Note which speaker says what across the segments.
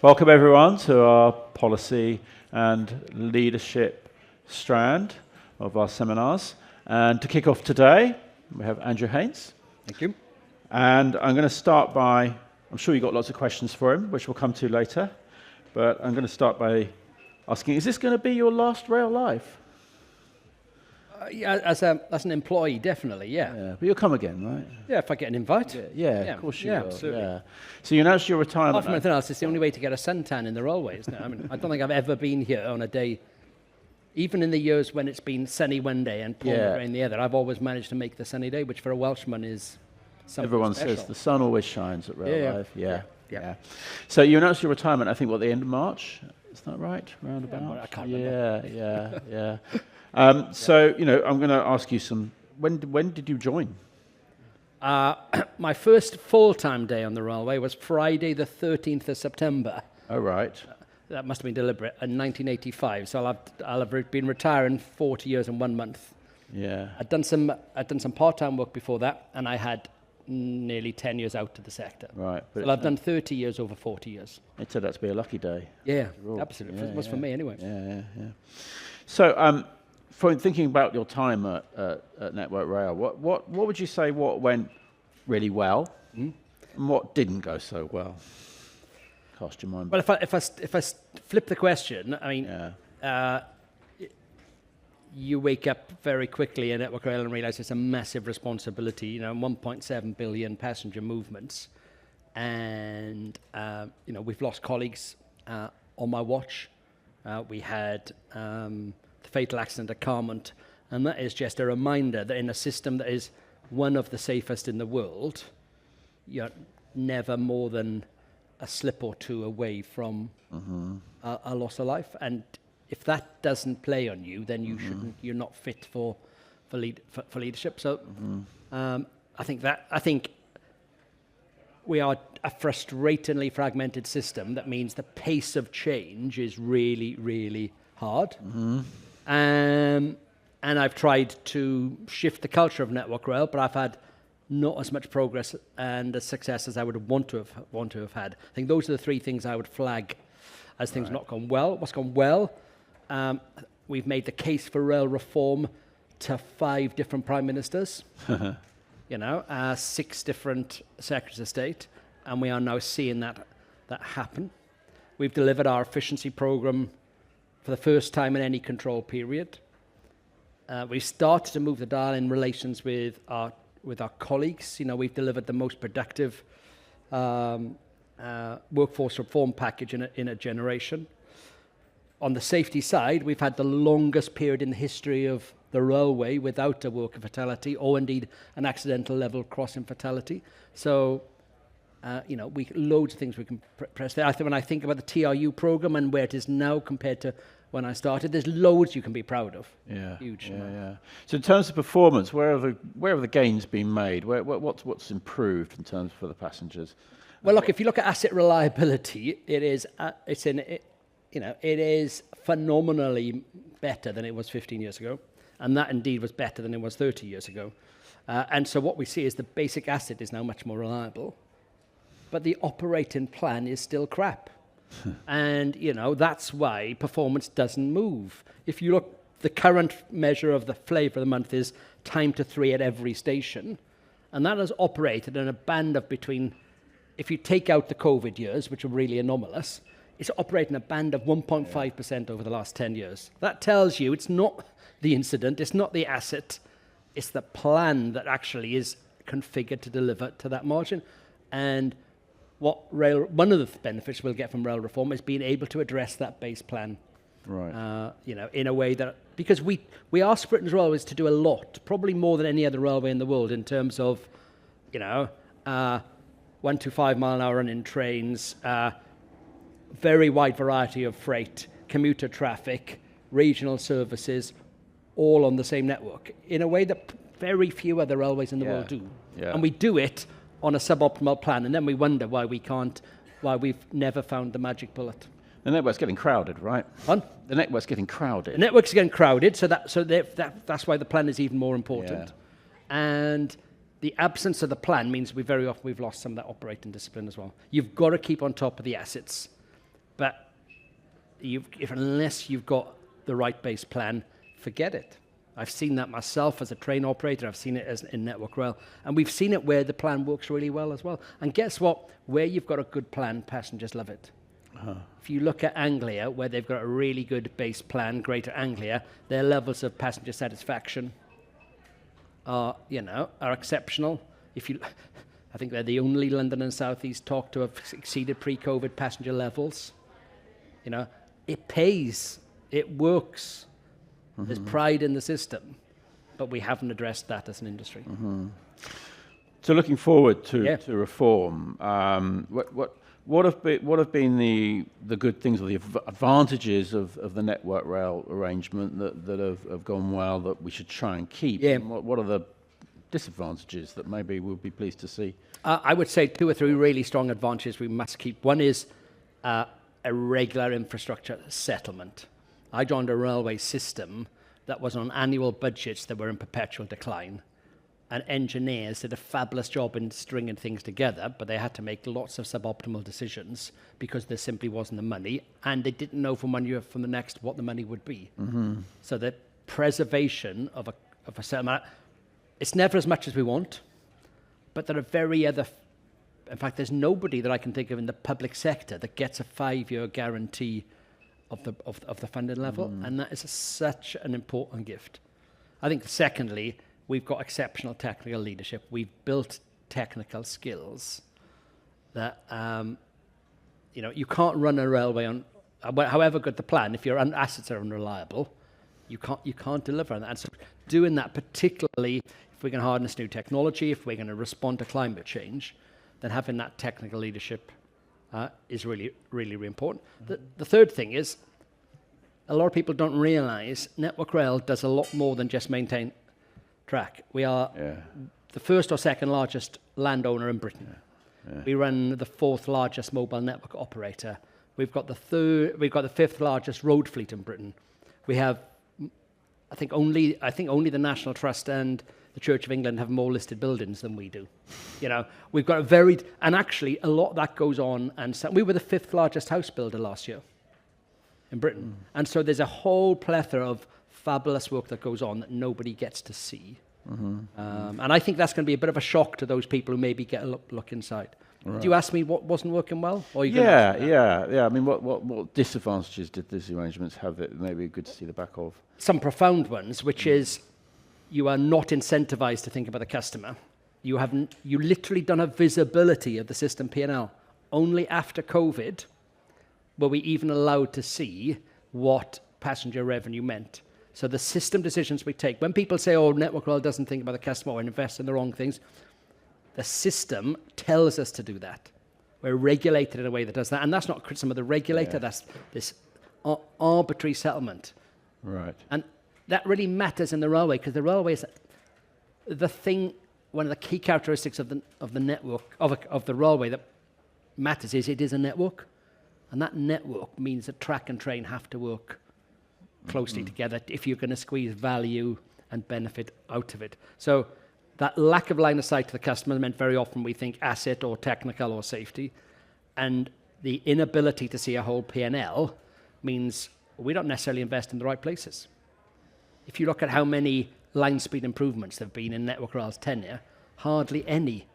Speaker 1: Welcome everyone to our policy and leadership strand of our seminars. And to kick off today, we have Andrew Haines.
Speaker 2: Thank you.
Speaker 1: And I'm going to start by, I'm sure you've got lots of questions for him, which we'll come to later. But I'm going to start by asking, is this going to be your last rail life?
Speaker 2: Yeah, as an employee, definitely, yeah.
Speaker 1: Yeah, but you'll come again, right?
Speaker 2: Yeah, if I get an invite.
Speaker 1: Yeah, of course you will.
Speaker 2: Absolutely.
Speaker 1: Yeah. So you announced your retirement.
Speaker 2: Apart from anything else, it's the only way to get a suntan in the railway, isn't it? I mean, I don't think I've ever been here on a day, even in the years when it's been sunny one day and pouring rain the other, I've always managed to make the sunny day, which for a Welshman is something
Speaker 1: Everyone
Speaker 2: special.
Speaker 1: says the sun always shines at Rail Life.
Speaker 2: Yeah.
Speaker 1: So you announced your retirement, I think, the end of March? Is that right? Roundabout?
Speaker 2: I can't remember.
Speaker 1: Yeah. So, I'm going to ask you when did you join?
Speaker 2: My first full-time day on the railway was Friday the 13th of September.
Speaker 1: Oh, right.
Speaker 2: That must have been deliberate, in 1985. So I'll have been retiring 40 years and 1 month.
Speaker 1: Yeah.
Speaker 2: I'd done some part-time work before that, and I had nearly 10 years out of the sector.
Speaker 1: Right.
Speaker 2: But so I've done 30 years over 40 years.
Speaker 1: It turned out to be a lucky day.
Speaker 2: Yeah, absolutely. It was for me anyway.
Speaker 1: Yeah. So, from thinking about your time at Network Rail, what would you say what went really well and what didn't go so well? Cast your mind.
Speaker 2: Well, if I flip the question, I mean, you wake up very quickly in Network Rail and realise it's a massive responsibility. 1.7 billion passenger movements, and we've lost colleagues on my watch. We had the fatal accident at Carmont, and that is just a reminder that in a system that is one of the safest in the world, you're never more than a slip or two away from a loss of life. And if that doesn't play on you, then you shouldn't. You're not fit for leadership. So I think we are a frustratingly fragmented system. That means the pace of change is really, really hard. And I've tried to shift the culture of Network Rail, but I've had not as much progress and as success as I would want to have had. I think those are the three things I would flag as things not gone well. What's gone well? We've made the case for rail reform to 5 different prime ministers, 6 different secretaries of state, and we are now seeing that happen. We've delivered our efficiency program for the first time in any control period. We've started to move the dial in relations with our colleagues. We've delivered the most productive workforce reform package in a generation. On the safety side, we've had the longest period in the history of the railway without a worker fatality, or indeed an accidental level crossing fatality. So, loads of things we can press there. When I think about the TRU program and where it is now compared to when I started, there's loads you can be proud of.
Speaker 1: Yeah,
Speaker 2: huge.
Speaker 1: Yeah. So, in terms of performance, where have the gains been made? What's improved in terms for the passengers?
Speaker 2: Well, look, if you look at asset reliability, it is phenomenally better than it was 15 years ago. And that indeed was better than it was 30 years ago. And so what we see is the basic asset is now much more reliable. But the operating plan is still crap. And, that's why performance doesn't move. If you look, the current measure of the flavour of the month is time to 3 at every station. And that has operated in a band of between, if you take out the COVID years, which are really anomalous, it's operating a band of 1.5% over the last 10 years. That tells you it's not the incident, it's not the asset, it's the plan that actually is configured to deliver to that margin. And one of the benefits we'll get from rail reform is being able to address that base plan.
Speaker 1: Right.
Speaker 2: In a way that, because we ask Britain's railways to do a lot, probably more than any other railway in the world in terms of, 1 to 5 mile an hour running trains, very wide variety of freight, commuter traffic, regional services, all on the same network, in a way that very few other railways in the world do.
Speaker 1: Yeah.
Speaker 2: And we do it on a suboptimal plan, and then we wonder why we've never found the magic bullet.
Speaker 1: The network's getting crowded, right?
Speaker 2: The
Speaker 1: network's getting crowded.
Speaker 2: The network's getting crowded, so that's why the plan is even more important.
Speaker 1: Yeah.
Speaker 2: And the absence of the plan means very often we've lost some of that operating discipline as well. You've got to keep on top of the assets. But unless you've got the right base plan, forget it. I've seen that myself as a train operator. I've seen it as in Network Rail. And we've seen it where the plan works really well as well. And guess what? Where you've got a good plan, passengers love it. If you look at Anglia, where they've got a really good base plan, Greater Anglia, their levels of passenger satisfaction are exceptional. I think they're the only London and South East talk to have exceeded pre-COVID passenger levels. It pays, it works. There's pride in the system, but we haven't addressed that as an industry.
Speaker 1: So looking forward to reform, what have been the good things or the advantages of the Network Rail arrangement that have gone well that we should try and keep?
Speaker 2: Yeah.
Speaker 1: And what are the disadvantages that maybe we'll be pleased to see?
Speaker 2: I would say 2 or 3 really strong advantages we must keep. One is a regular infrastructure settlement. I joined a railway system that was on annual budgets that were in perpetual decline. And engineers did a fabulous job in stringing things together, but they had to make lots of suboptimal decisions because there simply wasn't the money, and they didn't know from one year from the next what the money would be. So the preservation of a settlement, it's never as much as we want, but there are in fact, there's nobody that I can think of in the public sector that gets a 5-year guarantee of the funding level, and that is such an important gift. I think secondly, we've got exceptional technical leadership. We've built technical skills that you can't run a railway on, however good the plan, if your assets are unreliable, you can't deliver on that. And so doing that, particularly if we're going to harness new technology, if we're going to respond to climate change, then having that technical leadership is really, really, really important. The third thing is, a lot of people don't realise Network Rail does a lot more than just maintain track. We are the first or second largest landowner in Britain. We run the 4th largest mobile network operator. We've got the 5th largest road fleet in Britain. We have, I think only the National Trust and the Church of England have more listed buildings than we do. We've got and actually a lot of that goes on, and so we were the 5th largest house builder last year in Britain. And so there's a whole plethora of fabulous work that goes on that nobody gets to see. And I think that's going to be a bit of a shock to those people who maybe get a look inside. Right. Do you ask me what wasn't working well? Or
Speaker 1: Yeah. I mean, what disadvantages did these arrangements have that maybe good to see the back of?
Speaker 2: Some profound ones, which is you are not incentivized to think about the customer. You literally don't have visibility of the system P&L. Only after COVID were we even allowed to see what passenger revenue meant. So the system decisions we take, when people say, Network Rail doesn't think about the customer or invest in the wrong things, the system tells us to do that. We're regulated in a way that does that. And that's not criticism of the regulator, that's this arbitrary settlement.
Speaker 1: Right.
Speaker 2: And that really matters in the railway, because the railway is one of the key characteristics of the network, of the railway that matters is it is a network. And that network means that track and train have to work closely together if you're going to squeeze value and benefit out of it. So that lack of line of sight to the customer meant very often we think asset or technical or safety. And the inability to see a whole P&L means we don't necessarily invest in the right places. If you look at how many line speed improvements there have been in Network Rail's tenure, hardly any,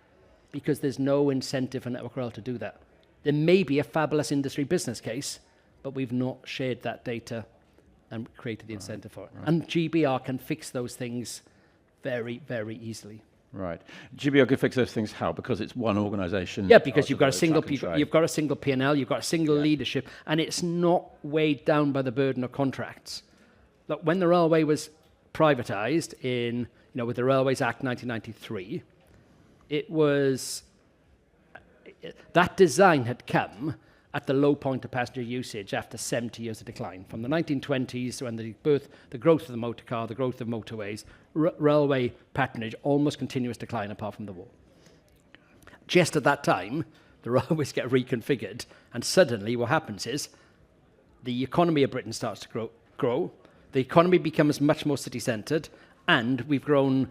Speaker 2: because there's no incentive for Network Rail to do that. There may be a fabulous industry business case, but we've not shared that data and created the incentive for it. Right. And GBR can fix those things very, very easily.
Speaker 1: Right. GBR can fix those things how? Because it's one organisation.
Speaker 2: Yeah, because you've got a single P&L, you've got a single leadership, and it's not weighed down by the burden of contracts. Look, when the railway was privatised with the Railways Act 1993, it was that design had come at the low point of passenger usage after 70 years of decline. From the 1920s, when the growth of the motor car, the growth of motorways, railway patronage, almost continuous decline apart from the war. Just at that time, the railways get reconfigured, and suddenly what happens is the economy of Britain starts to grow. The economy becomes much more city-centred, and we've grown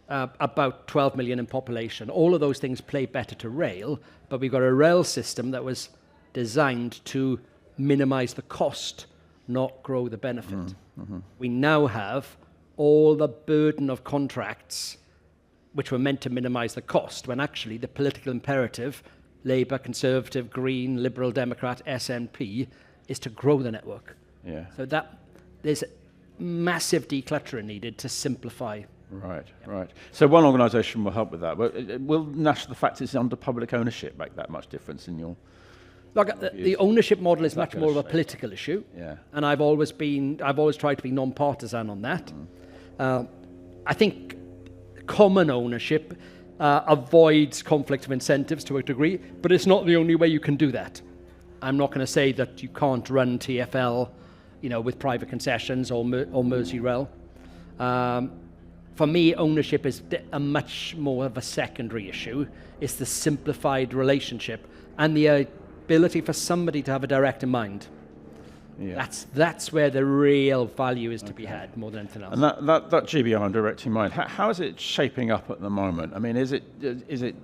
Speaker 2: about 12 million in population. All of those things play better to rail, but we've got a rail system that was designed to minimize the cost, not grow the benefit. We now have all the burden of contracts which were meant to minimize the cost, when actually the political imperative, Labour, Conservative, Green, Liberal, Democrat, SNP, is to grow the network.
Speaker 1: Yeah.
Speaker 2: So that there's massive decluttering needed to simplify.
Speaker 1: Right, right. So one organisation will help with that. But will the fact it's under public ownership make that much difference in your...
Speaker 2: Look, the ownership model is much more of a
Speaker 1: shape?
Speaker 2: political issue.
Speaker 1: Yeah.
Speaker 2: And I've always tried to be non-partisan on that. I think common ownership avoids conflict of incentives to a degree, but it's not the only way you can do that. I'm not going to say that you can't run TfL, with private concessions or Merseyrail. For me, ownership is a much more of a secondary issue. It's the simplified relationship and the ability for somebody to have a direct in mind.
Speaker 1: Yeah.
Speaker 2: That's where the real value is to be had more than anything else.
Speaker 1: And that GBR and direct in mind, how is it shaping up at the moment? I mean, is it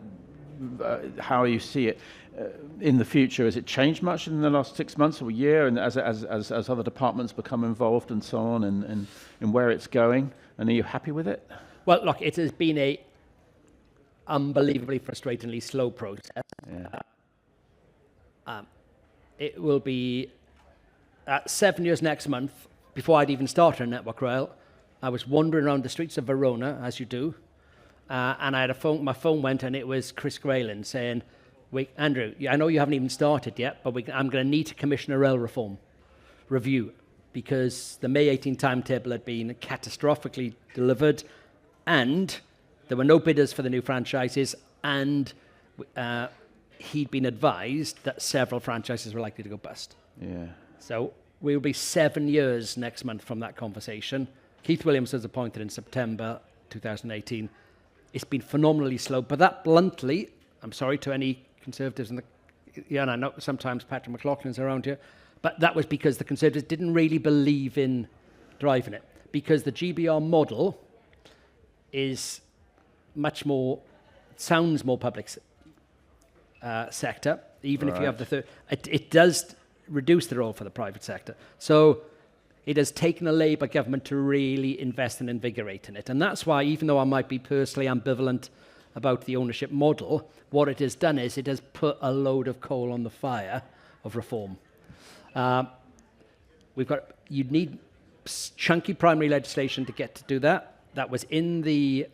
Speaker 1: how you see it in the future? Has it changed much in the last 6 months or a year, and as other departments become involved and so on, and where it's going? And are you happy with it?
Speaker 2: Well, look, it has been a unbelievably frustratingly slow process.
Speaker 1: Yeah.
Speaker 2: It will be 7 years next month before I'd even started on Network Rail. I was wandering around the streets of Verona, as you do, and I had my phone went, and it was Chris Grayland saying, Andrew, I know you haven't even started yet, but I'm going to need to commission a rail reform review, because the May 18 timetable had been catastrophically delivered, and there were no bidders for the new franchises, and he'd been advised that several franchises were likely to go bust.
Speaker 1: Yeah.
Speaker 2: So we'll be 7 years next month from that conversation. Keith Williams was appointed in September 2018. It's been phenomenally slow, but that bluntly, I'm sorry to any Conservatives, and I know sometimes Patrick McLaughlin's around here, but that was because the Conservatives didn't really believe in driving it, because the GBR model is much more, sounds more public sector, even if you have the third. It does reduce the role for the private sector. So it has taken a Labour government to really invest and invigorate in it. And that's why, even though I might be personally ambivalent about the ownership model, what it has done is it has put a load of coal on the fire of reform. You need chunky primary legislation to get to do that. That was in the,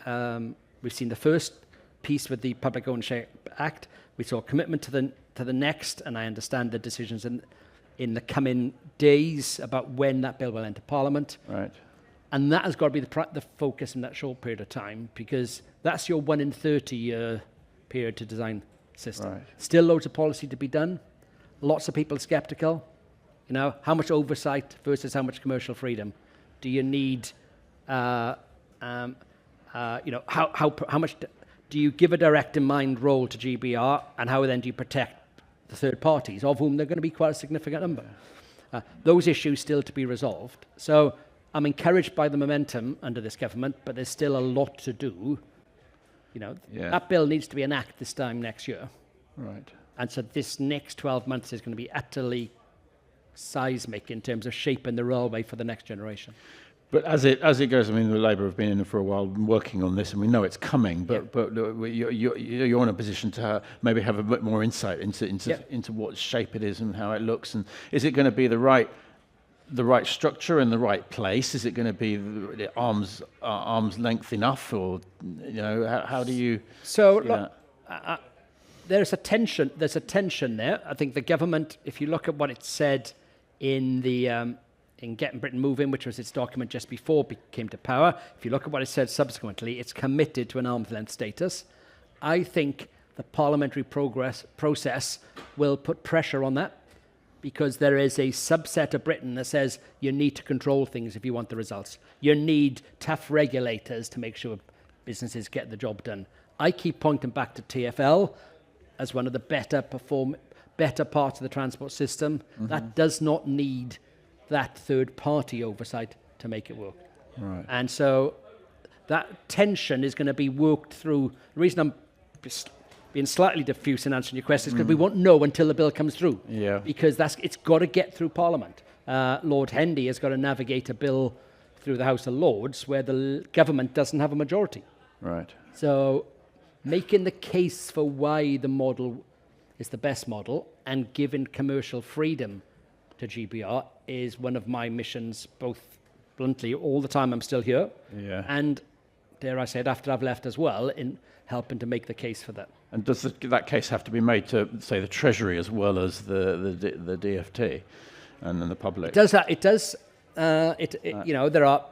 Speaker 2: we've seen the first piece with the Public Ownership Act. We saw a commitment to the next, and I understand the decisions in the coming days about when that bill will enter Parliament.
Speaker 1: Right.
Speaker 2: And that has got to be the focus in that short period of time, because that's your 1 in 30 year period to design system.
Speaker 1: Right.
Speaker 2: Still loads of policy to be done. Lots of people skeptical. How much oversight versus how much commercial freedom do you need? How much do you give a direct in mind role to GBR, and how then do you protect the third parties, of whom they're going to be quite a significant number? Those issues still to be resolved. So I'm encouraged by the momentum under this government, but there's still a lot to do. That bill needs to be enacted this time next year.
Speaker 1: Right.
Speaker 2: And so this next 12 months is going to be utterly seismic in terms of shaping the railway for the next generation.
Speaker 1: But as it goes, I mean, the Labour have been in for a while working on this, and we know it's coming. But you're in a position to maybe have a bit more insight into what shape it is and how it looks. And is it going to be the right structure in the right place? Is it going to be the arm's length enough, or how do you?
Speaker 2: So look, there's a tension. There's a tension there. I think the government, if you look at what it said in the in Getting Britain Moving, which was its document just before it came to power, if you look at what it said subsequently, it's committed to an arm's length status. I think the parliamentary process will put pressure on that, because there is a subset of Britain that says you need to control things if you want the results. You need tough regulators to make sure businesses get the job done. I keep pointing back to TfL as one of the better parts of the transport system. Mm-hmm. That does not need that third-party oversight to make it work.
Speaker 1: Right.
Speaker 2: And so that tension is going to be worked through. The reason I'm being slightly diffuse in answering your questions because we won't know until the bill comes through.
Speaker 1: Yeah.
Speaker 2: Because it's got to get through Parliament. Lord Hendy has got to navigate a bill through the House of Lords where the government doesn't have a majority.
Speaker 1: Right.
Speaker 2: So making the case for why the model is the best model and giving commercial freedom to GBR is one of my missions, both bluntly all the time I'm still here, and dare I say it, after I've left as well, in helping to make the case for that.
Speaker 1: And does that case have to be made to, say, the Treasury as well as the DFT and then the public?
Speaker 2: It does. There are,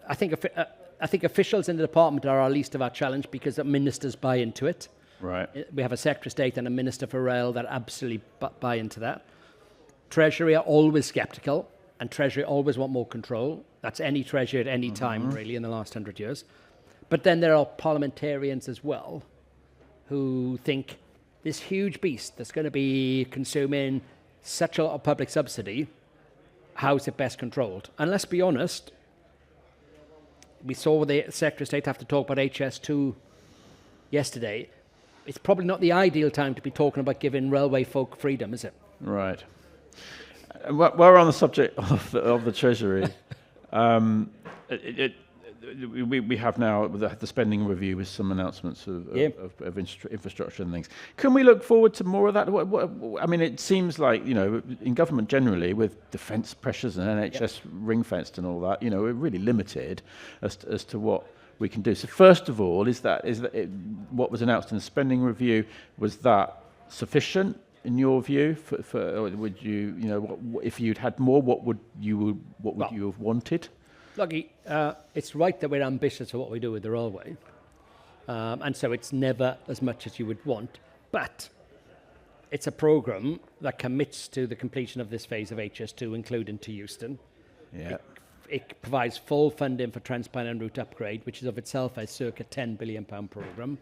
Speaker 2: I think officials in the department are our least of our challenge because the ministers buy into it.
Speaker 1: Right.
Speaker 2: We have a Secretary of State and a Minister for Rail that absolutely buy into that. Treasury are always sceptical, and Treasury always want more control. That's any Treasury at any time, really, in the last 100 years. But then there are parliamentarians as well who think this huge beast that's going to be consuming such a lot of public subsidy, how is it best controlled? And let's be honest, we saw the Secretary of State have to talk about HS2 yesterday. It's probably not the ideal time to be talking about giving railway folk freedom, is it?
Speaker 1: Right. While we're on the subject of the Treasury, we have now the spending review with some announcements of infrastructure and things. Can we look forward to more of that? I mean, it seems like, in government generally, with defence pressures and NHS ring-fenced and all that, we're really limited as to what we can do. So first of all, is that what was announced in the spending review, was that sufficient in your view? Or would you, if you'd had more, what would you have wanted?
Speaker 2: Lucky, it's right that we're ambitious for what we do with the railway, and so it's never as much as you would want, but it's a programme that commits to the completion of this phase of HS2, including to Euston.
Speaker 1: Yeah.
Speaker 2: It provides full funding for Transpine and route upgrade, which is of itself a circa £10 billion programme.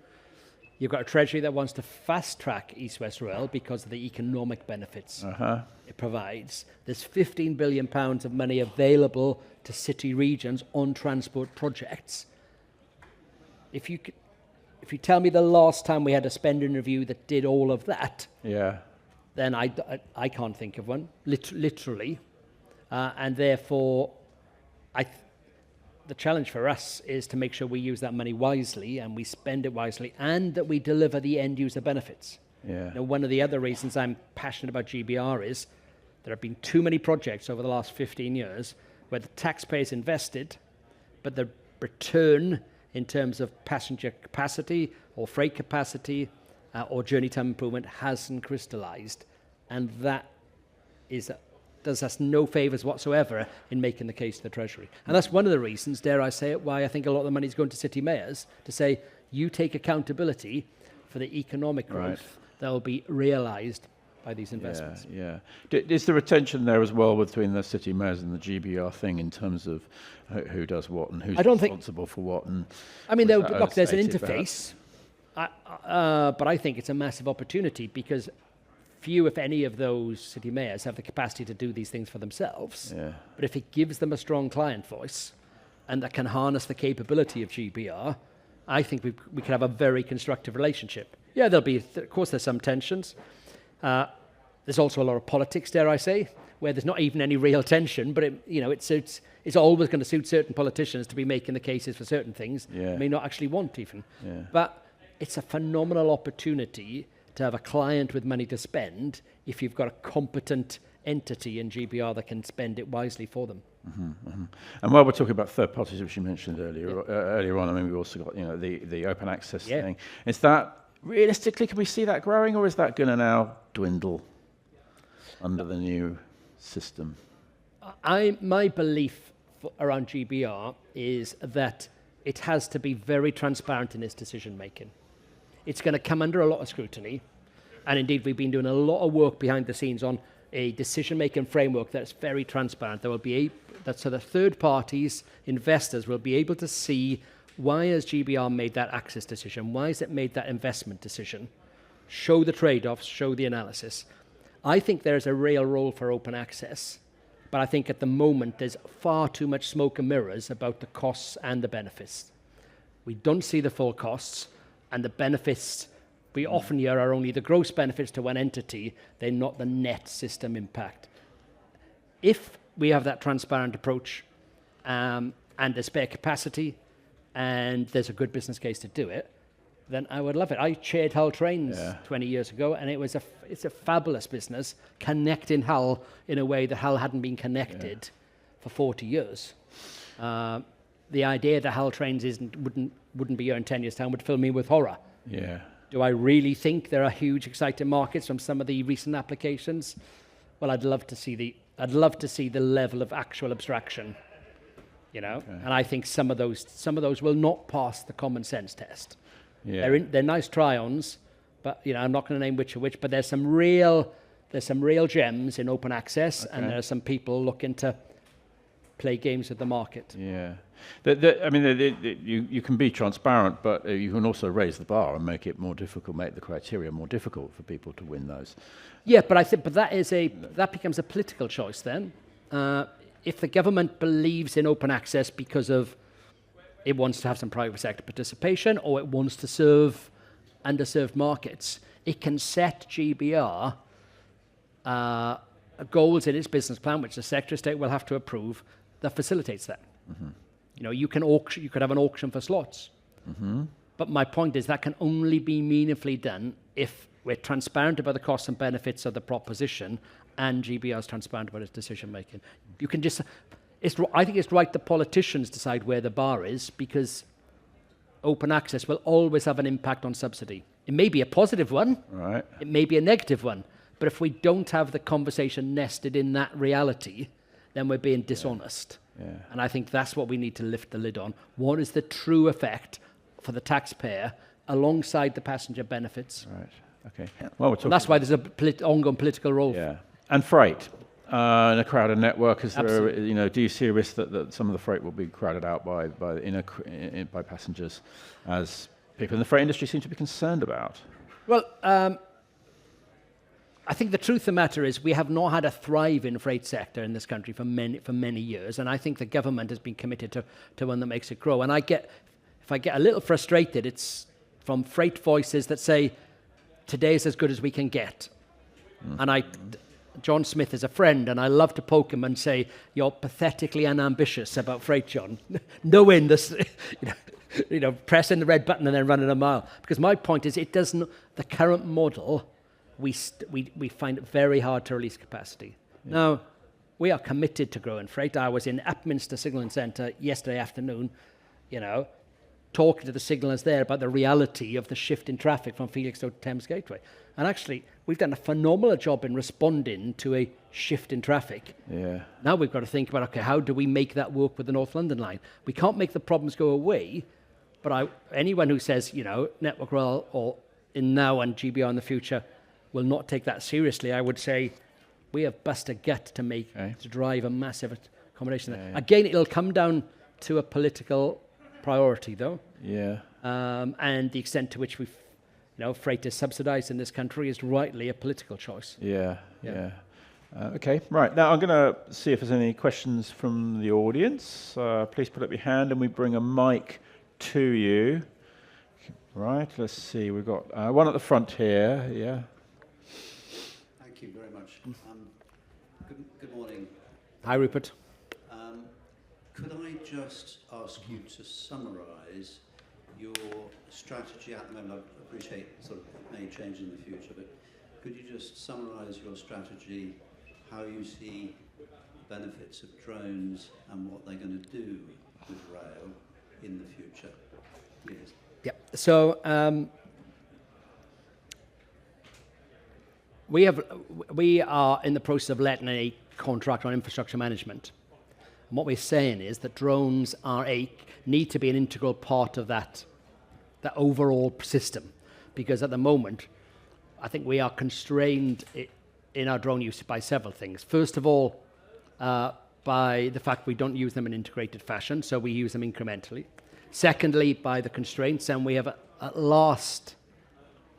Speaker 2: You've got a Treasury that wants to fast-track East-West Rail because of the economic benefits it provides. There's £15 billion of money available to city regions on transport projects. If you tell me the last time we had a spending review that did all of that, then I can't think of one, literally. And therefore, the challenge for us is to make sure we use that money wisely and we spend it wisely and that we deliver the end user benefits.
Speaker 1: Yeah.
Speaker 2: Now, one of the other reasons I'm passionate about GBR is there have been too many projects over the last 15 years where the taxpayers invested, but the return in terms of passenger capacity or freight capacity or journey time improvement hasn't crystallized. And that does us no favours whatsoever in making the case to the Treasury. And that's one of the reasons, dare I say it, why I think a lot of the money is going to city mayors to say, you take accountability for the economic growth that will be realised by these investments.
Speaker 1: Yeah. Is there a tension there as well between the city mayors and the GBR thing in terms of who does what and who's responsible for what? And
Speaker 2: I mean, there's an interface, but I think it's a massive opportunity because few, if any, of those city mayors have the capacity to do these things for themselves. Yeah. But if it gives them a strong client voice and that can harness the capability of GBR, I think we could have a very constructive relationship. Yeah, of course, there's some tensions. There's also a lot of politics, dare I say, where there's not even any real tension, but it's always going to suit certain politicians to be making the cases for certain things, may not actually want even. Yeah. But it's a phenomenal opportunity to have a client with money to spend if you've got a competent entity in GBR that can spend it wisely for them.
Speaker 1: And while we're talking about third parties, which you mentioned earlier on, I mean, we've also got the open access thing. Is that realistically, can we see that growing, or is that going to now dwindle under the new system?
Speaker 2: My belief around GBR is that it has to be very transparent in its decision making. It's going to come under a lot of scrutiny, and indeed we've been doing a lot of work behind the scenes on a decision-making framework that's very transparent. There will be so the third parties, investors, will be able to see why has GBR made that access decision, why has it made that investment decision, show the trade-offs, show the analysis. I think there's a real role for open access, but I think at the moment there's far too much smoke and mirrors about the costs and the benefits. We don't see the full costs. And the benefits we often hear are only the gross benefits to one entity, they're not the net system impact. If we have that transparent approach and the spare capacity and there's a good business case to do it, then I would love it. I chaired Hull Trains 20 years ago, and it's a fabulous business, connecting Hull in a way that Hull hadn't been connected for 40 years. The idea that Hull Trains wouldn't be here in 10 years' time would fill me with horror.
Speaker 1: Yeah.
Speaker 2: Do I really think there are huge, exciting markets from some of the recent applications? Well, I'd love to see the level of actual abstraction, you know. Okay. And I think some of those will not pass the common sense test. Yeah. They're nice try-ons, but you know, I'm not going to name which are which. But there's some real gems in open access, and there are some people looking to play games with the market.
Speaker 1: Yeah. You can be transparent, but you can also raise the bar and make it more difficult, make the criteria more difficult for people to win those.
Speaker 2: Yeah, but I think that becomes a political choice then. If the government believes in open access because of it wants to have some private sector participation, or it wants to serve underserved markets, it can set GBR goals in its business plan, which the Secretary of State will have to approve, that facilitates that. Mm-hmm. You know, you could have an auction for slots. Mm-hmm. But my point is that can only be meaningfully done if we're transparent about the costs and benefits of the proposition, and GBR is transparent about its decision making. You can just, I think it's right that politicians decide where the bar is, because open access will always have an impact on subsidy. It may be a positive one, right. It may be a negative one, but if we don't have the conversation nested in that reality, then we're being dishonest. Yeah. And I think that's what we need to lift the lid on. What is the true effect for the taxpayer alongside the passenger benefits? Right.
Speaker 1: Okay. Well,
Speaker 2: that's why there's a ongoing political role.
Speaker 1: Yeah. And freight in a crowded network. Do you see a risk that some of the freight will be crowded out by passengers, as people in the freight industry seem to be concerned about?
Speaker 2: Well, I think the truth of the matter is we have not had a thriving freight sector in this country for many years, and I think the government has been committed to one that makes it grow. And if I get a little frustrated, it's from freight voices that say, today's as good as we can get. Mm-hmm. And John Smith is a friend, and I love to poke him and say, you're pathetically unambitious about freight, John. Knowing this, pressing the red button and then running a mile. Because my point is, the current model, we find it very hard to release capacity. Yeah. Now, we are committed to growing freight. I was in Upminster Signalling Centre yesterday afternoon, talking to the signallers there about the reality of the shift in traffic from Felixstowe to Thames Gateway. And actually, we've done a phenomenal job in responding to a shift in traffic. Yeah. Now we've got to think about, okay, how do we make that work with the North London line? We can't make the problems go away, but anyone who says, Network Rail or in now and GBR in the future will not take that seriously, I would say we have bust a gut to drive a massive accommodation there. Yeah. Again, it'll come down to a political priority, though. Yeah. And the extent to which freight is subsidised in this country is rightly a political choice. Yeah.
Speaker 1: Okay, right. Now I'm going to see if there's any questions from the audience. Please put up your hand and we bring a mic to you. Right, let's see. We've got one at the front here. Yeah.
Speaker 3: Thank you very much. Good morning.
Speaker 2: Hi, Rupert.
Speaker 3: Could I just ask you to summarise your strategy at the moment? I appreciate sort of it may change in the future, but could you just summarise your strategy, how you see the benefits of drones and what they're going to do with rail in the future, please?
Speaker 2: Yeah. So we are in the process of letting a contract on infrastructure management. And what we're saying is that drones need to be an integral part of that overall system, because at the moment, I think we are constrained in our drone use by several things. First of all, by the fact we don't use them in integrated fashion, so we use them incrementally. Secondly, by the constraints, and we have at last,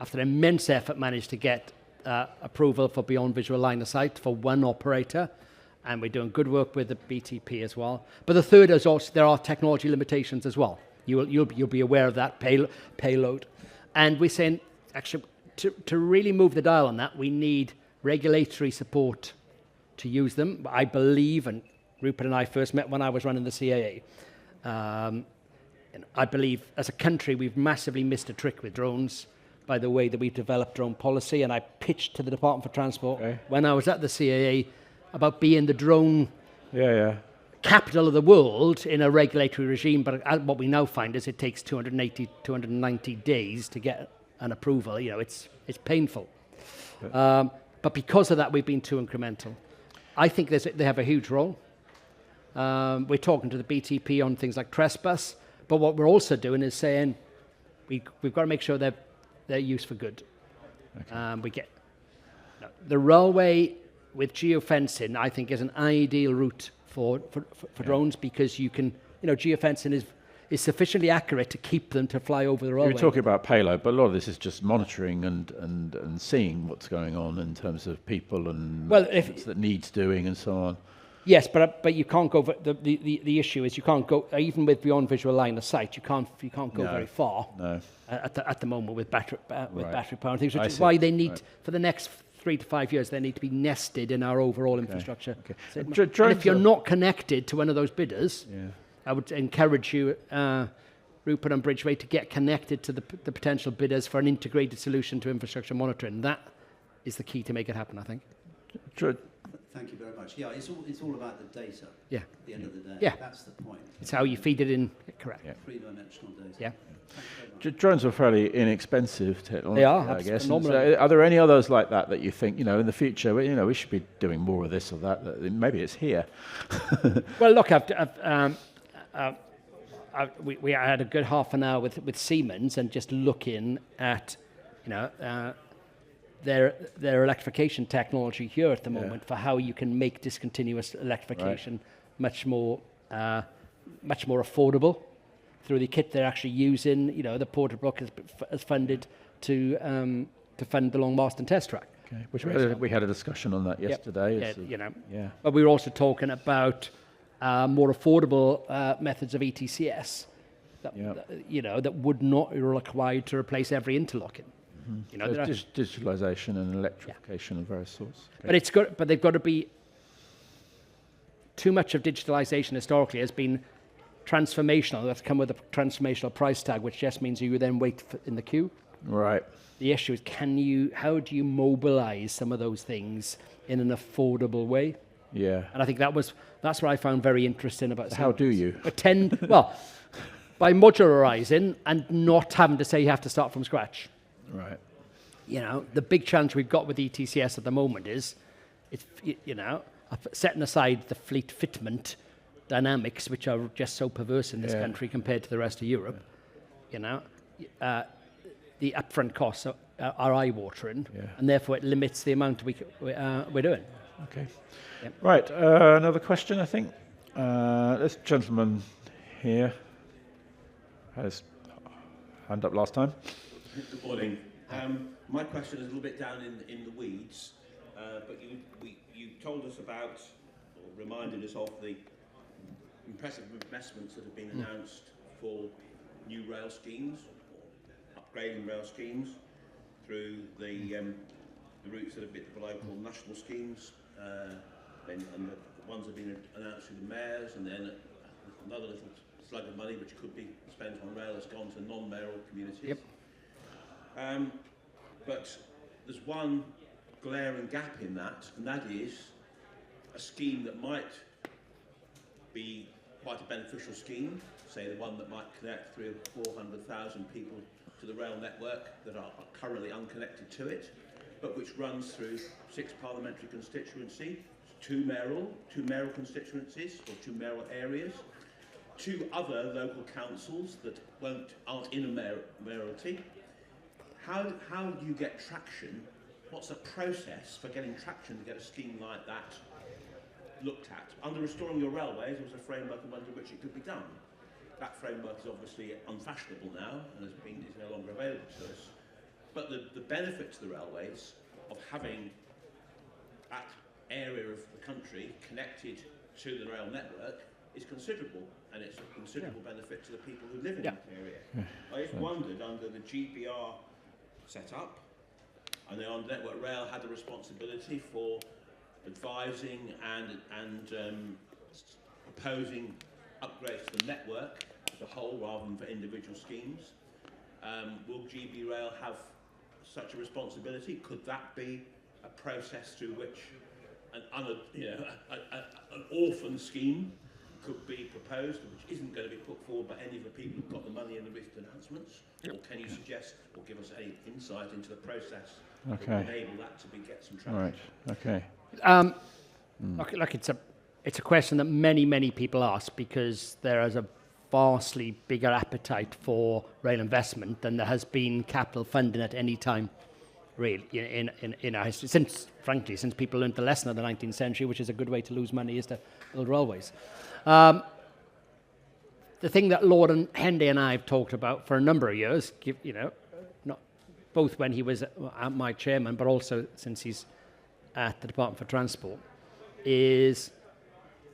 Speaker 2: after immense effort, managed to get approval for beyond visual line of sight for one operator, and we're doing good work with the BTP as well. But the third is also there are technology limitations as well. You'll be aware of that payload. And we're saying, actually, to really move the dial on that, we need regulatory support to use them. I believe, and Rupert and I first met when I was running the CAA, and I believe as a country we've massively missed a trick with drones by the way that we've developed drone policy. And I pitched to the Department for Transport when I was at the CAA about being the drone capital of the world in a regulatory regime. But what we now find is it takes 290 days to get an approval. You know, it's painful. But because of that, we've been too incremental. I think they have a huge role. We're talking to the BTP on things like trespass, but what we're also doing is saying we've got to make sure they're used for good. We get the railway with geofencing. I think is an ideal route for drones, because you can, geofencing is sufficiently accurate to keep them to fly over the railway.
Speaker 1: You're talking about payload, but a lot of this is just monitoring and seeing what's going on in terms of people and that needs doing and so on.
Speaker 2: Yes, but you can't go. The issue is you can't go even with beyond visual line of sight. You can't go very far. No. At the moment with battery power and things, which is why they need for the next 3 to 5 years they need to be nested in our overall infrastructure. Okay. So, and if you're not connected to one of those bidders, I would encourage you, Rupert and Bridgeway, to get connected to the potential bidders for an integrated solution to infrastructure monitoring. That is the key to make it happen, I think.
Speaker 3: Thank you very much. Yeah, it's all about the data.
Speaker 2: Yeah.
Speaker 3: At the end of the day.
Speaker 2: Yeah.
Speaker 3: That's the point.
Speaker 2: It's how you feed it in. Correct.
Speaker 3: Yeah. Three-dimensional data.
Speaker 2: Yeah.
Speaker 1: Drones are fairly inexpensive technology,
Speaker 2: they are,
Speaker 1: I guess.
Speaker 2: So
Speaker 1: are there any others like that you think, in the future, we should be doing more of this or that? Maybe it's here.
Speaker 2: Well, look, we had a good half an hour with Siemens and just looking at, their electrification technology here at the moment for how you can make discontinuous electrification much more affordable through the kit they're actually using. The Porterbrook has funded to fund the Long Marston test track.
Speaker 1: Okay. Which we had a discussion on that yesterday.
Speaker 2: But we were also talking about more affordable methods of ETCS that would not be required to replace every interlocking.
Speaker 1: Digitalization and electrification of various sorts.
Speaker 2: Okay. But they've got to be. Too much of digitalization historically has been transformational. That's come with a transformational price tag, which just means you then wait in the queue.
Speaker 1: Right.
Speaker 2: The issue is, how do you mobilize some of those things in an affordable way?
Speaker 1: Yeah.
Speaker 2: And I think that's what I found very interesting about.
Speaker 1: So how do you?
Speaker 2: By modularizing and not having to say you have to start from scratch.
Speaker 1: Right.
Speaker 2: The big challenge we've got with ETCS at the moment is, setting aside the fleet fitment dynamics, which are just so perverse in this country compared to the rest of Europe, the upfront costs are eye-watering, and therefore it limits the amount we're doing.
Speaker 1: Okay. Yep. Right. Another question, I think. This gentleman here had his hand up last time.
Speaker 4: Good morning. My question is a little bit down in the weeds, but you told us about, or reminded us of, the impressive investments that have been announced for new rail schemes, or upgrading rail schemes, through the routes that have been what I call national schemes, and the ones that have been announced through the mayors, and then another little slug of money which could be spent on rail has gone to non-mayoral communities.
Speaker 2: Yep.
Speaker 4: But there's one glaring gap in that, and that is a scheme that might be quite a beneficial scheme, say the one that might connect 300,000 or 400,000 people to the rail network that are currently unconnected to it, but which runs through 6 parliamentary constituencies, 2 mayoral constituencies, or 2 mayoral areas, 2 other local councils that aren't in a mayoralty. How do you get traction? What's the process for getting traction to get a scheme like that looked at? Under Restoring Your Railways, there was a framework under which it could be done. That framework is obviously unfashionable now and is no longer available to us. But the benefit to the railways of having that area of the country connected to the rail network is considerable, and it's a considerable benefit to the people who live in that area. always wondered, under the GBR setup, and then on Network Rail had the responsibility for advising and proposing upgrades to the network as a whole rather than for individual schemes. Will GB Rail have such a responsibility? Could that be a process through which an orphan scheme could be proposed, which isn't going to be put forward by any of the people who've got the money in the risk announcements? Or can you suggest or give us any insight into the process that will enable that to get some traction?
Speaker 1: Right. Okay.
Speaker 2: Look, it's a question that many people ask, because there is a vastly bigger appetite for rail investment than there has been capital funding at any time, really, in our history. Since people learned the lesson of the 19th century, which is a good way to lose money is to build railways. The thing that Lord and Hendy and I have talked about for a number of years, not both when he was my chairman, but also since he's at the Department for Transport, is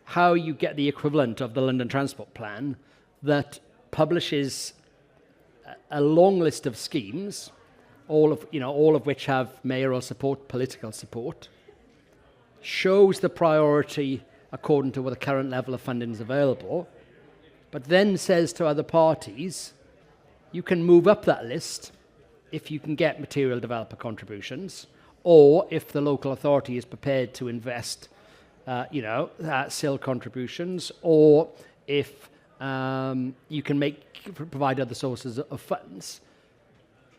Speaker 2: how you get the equivalent of the London Transport Plan that publishes a long list of schemes, all of which have mayoral support, political support, shows the priority according to what the current level of funding is available, but then says to other parties, you can move up that list if you can get material developer contributions, or if the local authority is prepared to invest SIL contributions, or if you can provide other sources of funds.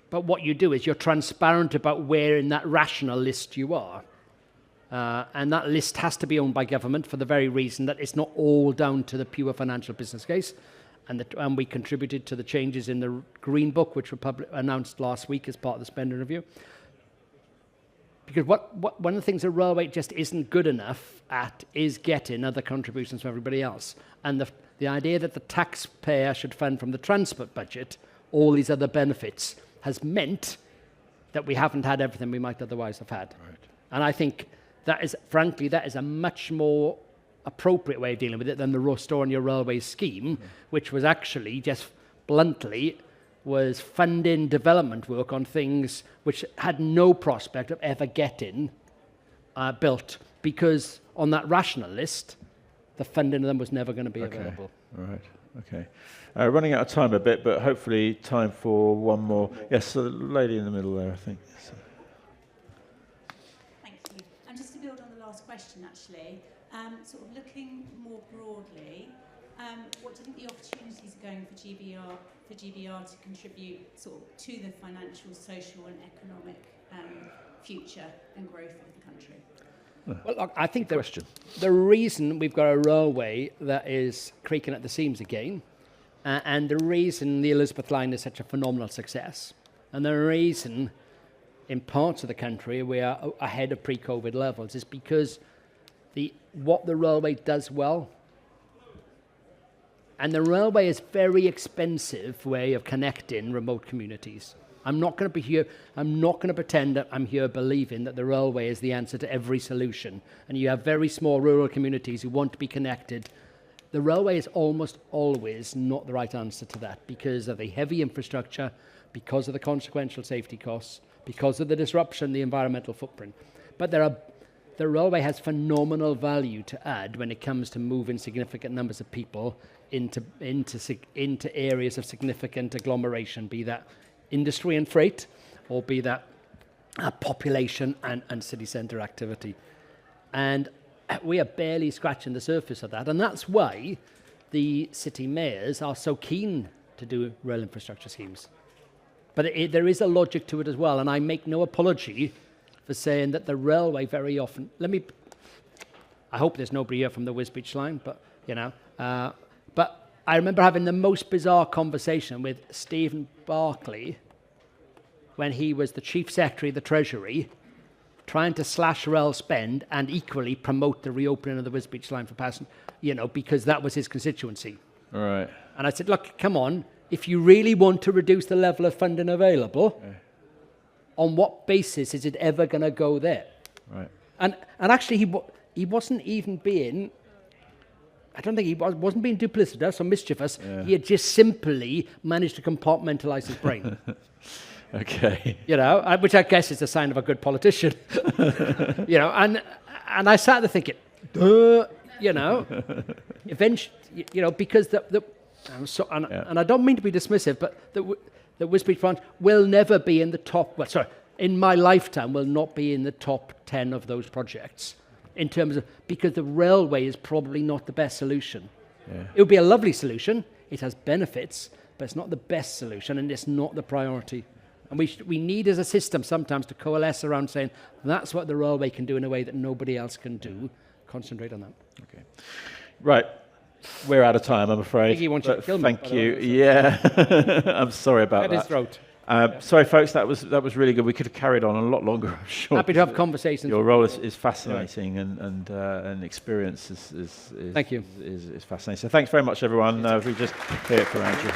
Speaker 2: But what you do is you're transparent about where in that rational list you are. And that list has to be owned by government for the very reason that it's not all down to the pure financial business case. And we contributed to the changes in the Green Book, which were announced last week as part of the spending review. Because one of the things the railway just isn't good enough at is getting other contributions from everybody else. And the idea that the taxpayer should fund from the transport budget all these other benefits has meant that we haven't had everything we might otherwise have had.
Speaker 1: Right.
Speaker 2: And I think that is a much more appropriate way of dealing with it than the Restoring Your Railways scheme, which was actually just bluntly was funding development work on things which had no prospect of ever getting built, because on that rational list, the funding of them was never going to be available.
Speaker 1: Right. Okay. Running out of time a bit, but hopefully time for one more. Yes, the lady in the middle there, I think. So.
Speaker 5: Thank you. And just to build on the last question, actually, sort of looking more broadly, what do you think the opportunities are going for GBR to contribute sort of to the financial, social, and economic future and growth of the country?
Speaker 2: Well, look, I think the reason we've got a railway that is creaking at the seams again, and the reason the Elizabeth line is such a phenomenal success, and the reason in parts of the country we are ahead of pre-COVID levels, is because what the railway does well. And the railway is a very expensive way of connecting remote communities. I'm not going to pretend that I'm here believing that the railway is the answer to every solution. And you have very small rural communities who want to be connected. The railway is almost always not the right answer to that, because of the heavy infrastructure, because of the consequential safety costs, because of the disruption, the environmental footprint. But the railway has phenomenal value to add when it comes to moving significant numbers of people into areas of significant agglomeration, be that industry and freight, or be that population and city centre activity. And we are barely scratching the surface of that. And that's why the city mayors are so keen to do rail infrastructure schemes. But there is a logic to it as well. And I make no apology for saying that the railway very often, I hope there's nobody here from the Wisbech line, but, but I remember having the most bizarre conversation with Stephen Barclay when he was the Chief Secretary of the Treasury, trying to slash rail spend and equally promote the reopening of the Wisbech line for passengers, because that was his constituency.
Speaker 1: All right.
Speaker 2: And I said, look, come on, if you really want to reduce the level of funding available, on what basis is it ever going to go there?
Speaker 1: Right.
Speaker 2: And actually, he wasn't even being I don't think he wasn't being duplicitous or mischievous.
Speaker 1: Yeah.
Speaker 2: He had just simply managed to compartmentalise his brain.
Speaker 1: Okay.
Speaker 2: You know, which I guess is a sign of a good politician. You know, and I sat there thinking, duh, you know, eventually, you know, because and I don't mean to be dismissive, but the Wisbech branch will never be in the top. Well, sorry, in my lifetime, will not be in the top 10 of those projects in terms of, because the railway is probably not the best solution.
Speaker 1: Yeah.
Speaker 2: It would be a lovely solution. It has benefits, but it's not the best solution, and it's not the priority. And we need as a system sometimes to coalesce around saying that's what the railway can do in a way that nobody else can do. Concentrate on that.
Speaker 1: Okay. Right. We're out of time, I'm afraid.
Speaker 2: He wants you to kill me.
Speaker 1: Thank you. Yeah. I'm sorry about
Speaker 2: At
Speaker 1: that.
Speaker 2: his throat.
Speaker 1: Sorry, folks. That was really good. We could have carried on a lot longer, I'm sure.
Speaker 2: Happy to have conversations.
Speaker 1: Your role is fascinating, and experience is
Speaker 2: Thank you.
Speaker 1: is fascinating. So thanks very much, everyone. If we just hear it for Andrew.